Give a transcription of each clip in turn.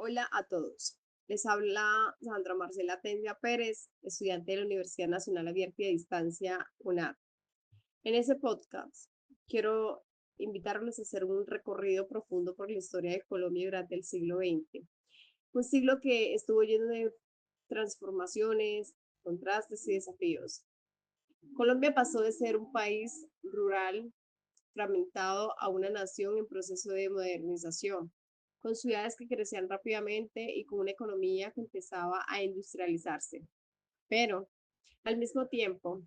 Hola a todos. Les habla Sandra Marcela Tendia Pérez, estudiante de la Universidad Nacional Abierta y a Distancia UNAD. En ese podcast quiero invitarlos a hacer un recorrido profundo por la historia de Colombia durante el siglo XX. Un siglo que estuvo lleno de transformaciones, contrastes y desafíos. Colombia pasó de ser un país rural fragmentado a una nación en proceso de modernización, con ciudades que crecían rápidamente y con una economía que empezaba a industrializarse. Pero, al mismo tiempo,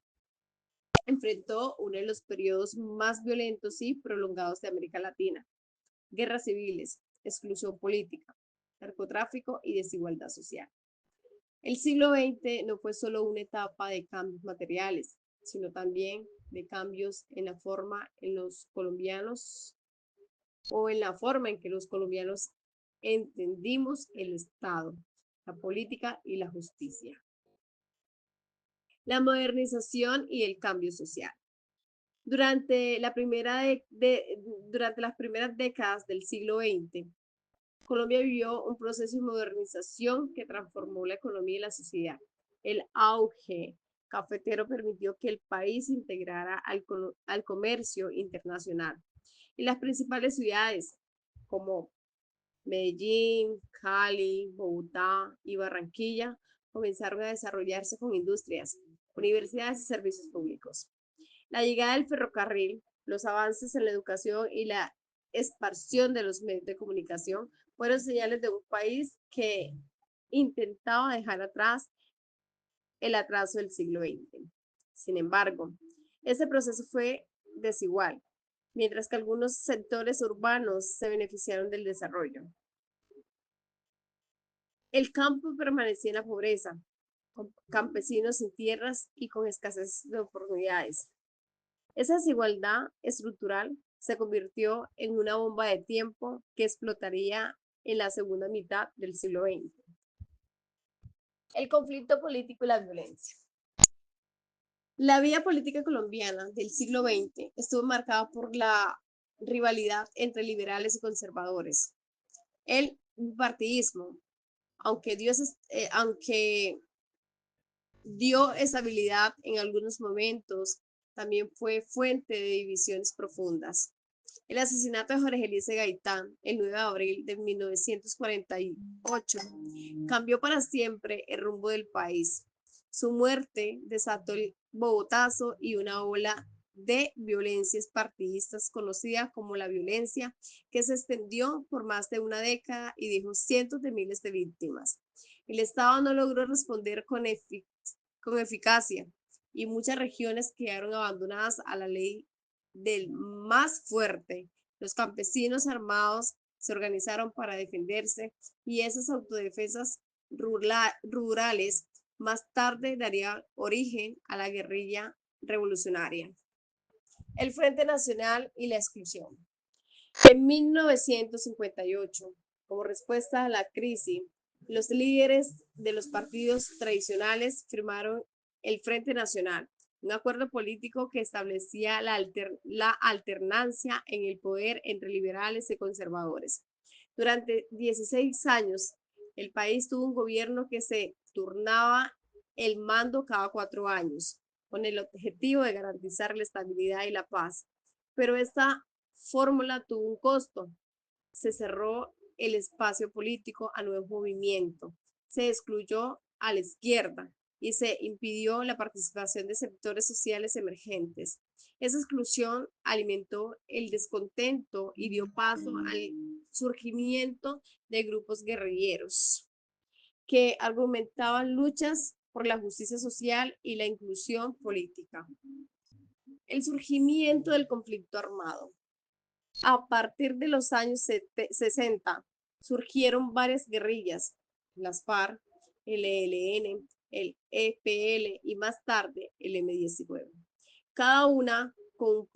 enfrentó uno de los periodos más violentos y prolongados de América Latina: guerras civiles, exclusión política, narcotráfico y desigualdad social. El siglo XX no fue solo una etapa de cambios materiales, sino también de cambios en la forma en los colombianos o en la forma en que los colombianos entendimos el Estado, la política y la justicia. La modernización y el cambio social. Durante, la primera durante las primeras décadas del siglo XX, Colombia vivió un proceso de modernización que transformó la economía y la sociedad. El auge cafetero permitió que el país se integrara al comercio internacional. Y las principales ciudades como Medellín, Cali, Bogotá y Barranquilla comenzaron a desarrollarse con industrias, universidades y servicios públicos. La llegada del ferrocarril, los avances en la educación y la expansión de los medios de comunicación fueron señales de un país que intentaba dejar atrás el atraso del siglo XX. Sin embargo, ese proceso fue desigual, mientras que algunos sectores urbanos se beneficiaron del desarrollo. El campo permanecía en la pobreza, con campesinos sin tierras y con escasez de oportunidades. Esa desigualdad estructural se convirtió en una bomba de tiempo que explotaría en la segunda mitad del siglo XX. El conflicto político y la violencia. La vida política colombiana del siglo XX estuvo marcada por la rivalidad entre liberales y conservadores. El bipartidismo, aunque dio estabilidad en algunos momentos, también fue fuente de divisiones profundas. El asesinato de Jorge Eliezer Gaitán el 9 de abril de 1948 cambió para siempre el rumbo del país. Su muerte desató el bogotazo y una ola de violencias partidistas conocida como la violencia, que se extendió por más de una década y dejó cientos de miles de víctimas. El Estado no logró responder con eficacia y muchas regiones quedaron abandonadas a la ley del más fuerte. Los campesinos armados se organizaron para defenderse y esas autodefensas rurales más tarde darían origen a la guerrilla revolucionaria. El Frente Nacional y la exclusión. En 1958, como respuesta a la crisis, los líderes de los partidos tradicionales firmaron el Frente Nacional, un acuerdo político que establecía la alternancia en el poder entre liberales y conservadores. Durante 16 años, el país tuvo un gobierno que se turnaba el mando cada 4 años, con el objetivo de garantizar la estabilidad y la paz. Pero esta fórmula tuvo un costo. Se cerró el espacio político a nuevo movimiento, se excluyó a la izquierda y se impidió la participación de sectores sociales emergentes. Esa exclusión alimentó el descontento y dio paso al surgimiento de grupos guerrilleros que argumentaban luchas por la justicia social y la inclusión política. El surgimiento del conflicto armado. A partir de los años 60 surgieron varias guerrillas, las FARC, el ELN, el EPL y más tarde el M-19, cada una con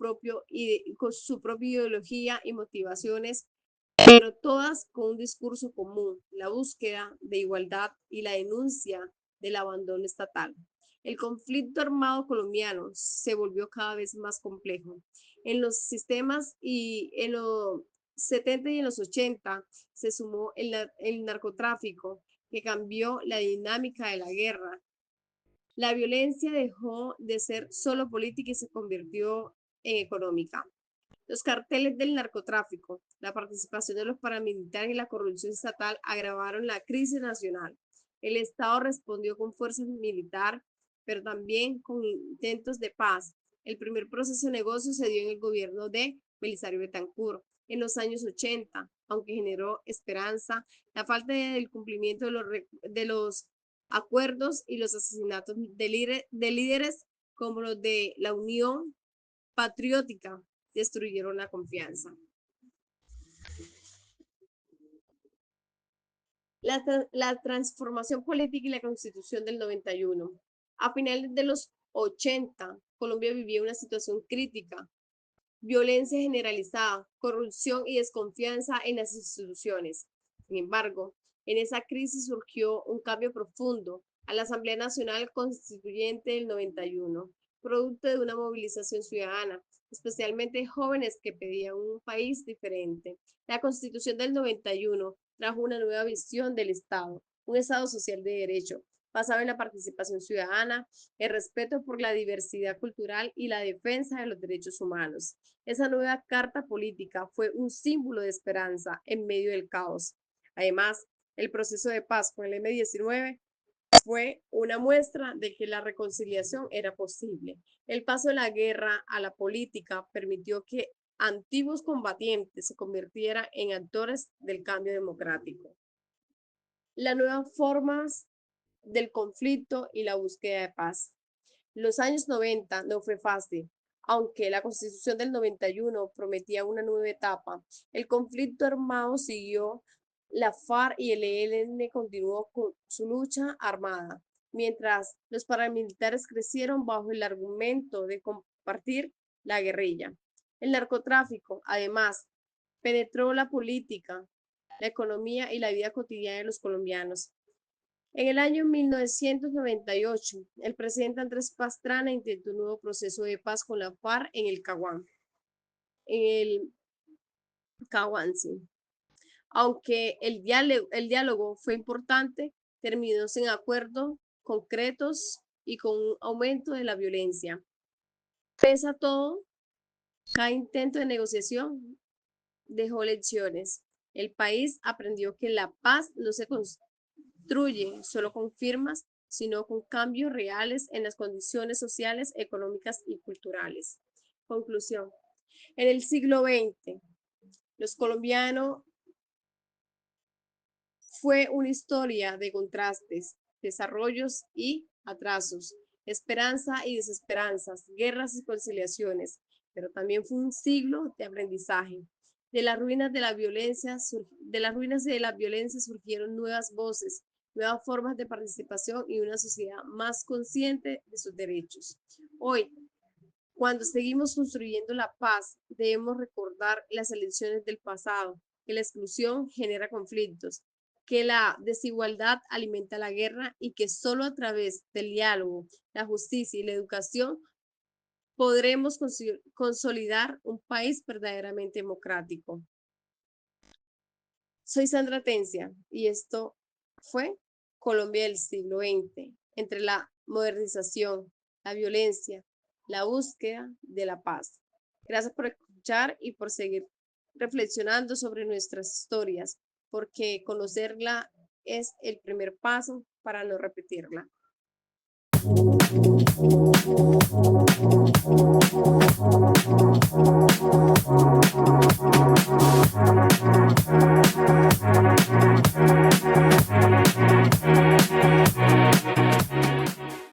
su propia ideología y motivaciones, pero todas con un discurso común: la búsqueda de igualdad y la denuncia del abandono estatal. El conflicto armado colombiano se volvió cada vez más complejo en los 70 y en los 80 se sumó el narcotráfico, que cambió la dinámica de la guerra. La violencia dejó de ser solo política y se convirtió en económica. Los carteles del narcotráfico, la participación de los paramilitares y la corrupción estatal agravaron la crisis nacional. El Estado respondió con fuerza militar, pero también con intentos de paz. El primer proceso de negocio se dio en el gobierno de Belisario Betancur en los años 80, aunque generó esperanza. La falta del cumplimiento de los acuerdos y los asesinatos de líderes como los de la Unión Patriótica destruyeron la confianza. La transformación política y la constitución del 91. A finales de los 80, Colombia vivía una situación crítica: violencia generalizada, corrupción y desconfianza en las instituciones. Sin embargo, en esa crisis surgió un cambio profundo a la Asamblea Nacional Constituyente del 91, producto de una movilización ciudadana, especialmente jóvenes que pedían un país diferente. La Constitución del 91 trajo una nueva visión del Estado, un Estado social de derecho, basado en la participación ciudadana, el respeto por la diversidad cultural y la defensa de los derechos humanos. Esa nueva carta política fue un símbolo de esperanza en medio del caos. Además, el proceso de paz con el M-19 fue una muestra de que la reconciliación era posible. El paso de la guerra a la política permitió que antiguos combatientes se convirtieran en actores del cambio democrático. Las nuevas formas del conflicto y la búsqueda de paz. Los años 90 no fue fácil. Aunque la Constitución del 91 prometía una nueva etapa, el conflicto armado siguió. La FARC y el ELN continuó con su lucha armada, mientras los paramilitares crecieron bajo el argumento de compartir la guerrilla. El narcotráfico, además, penetró la política, la economía y la vida cotidiana de los colombianos. En el año 1998, el presidente Andrés Pastrana intentó un nuevo proceso de paz con la FARC en el Caguán, sí. Aunque el diálogo fue importante, terminó sin acuerdos concretos y con un aumento de la violencia. Pese a todo, cada intento de negociación dejó lecciones. El país aprendió que la paz no se construye solo con firmas, sino con cambios reales en las condiciones sociales, económicas y culturales. Conclusión. En el siglo XX, los colombianos fue una historia de contrastes, desarrollos y atrasos, esperanza y desesperanzas, guerras y conciliaciones, pero también fue un siglo de aprendizaje. De las ruinas de la violencia surgieron nuevas voces, nuevas formas de participación y una sociedad más consciente de sus derechos. Hoy, cuando seguimos construyendo la paz, debemos recordar las elecciones del pasado, que la exclusión genera conflictos, que la desigualdad alimenta la guerra y que solo a través del diálogo, la justicia y la educación podremos consolidar un país verdaderamente democrático. Soy Sandra Tencia y esto fue Colombia del siglo XX, entre la modernización, la violencia, la búsqueda de la paz. Gracias por escuchar y por seguir reflexionando sobre nuestras historias, porque conocerla es el primer paso para no repetirla.